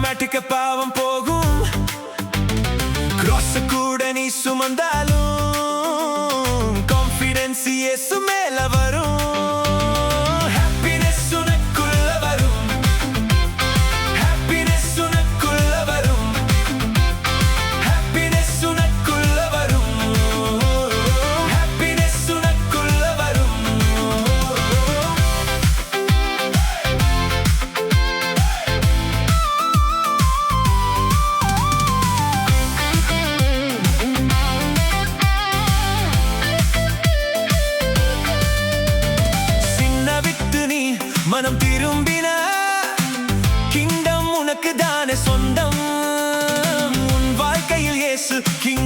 ஆட்டோமேட்டிக்கா பாவம் போகும். Crossஅ கூட நீ சுமந்தாலும் கான்ஃபிடன்ஸ் இயேசு மேல வரும். ஹாப்பினஸ் உனக்குள்ள வரும். ஹாப்பினஸ் உனக்குள்ள வரும். ஹாப்பினஸ் உனக்குள்ள வரும். ஹாப்பினஸ் உனக்குள்ள வரும். மனம் திரும்பின கிங்டம் உனக்கு தானே சொந்தம். உன் வாழ்க்கையில் இயேசு கிங்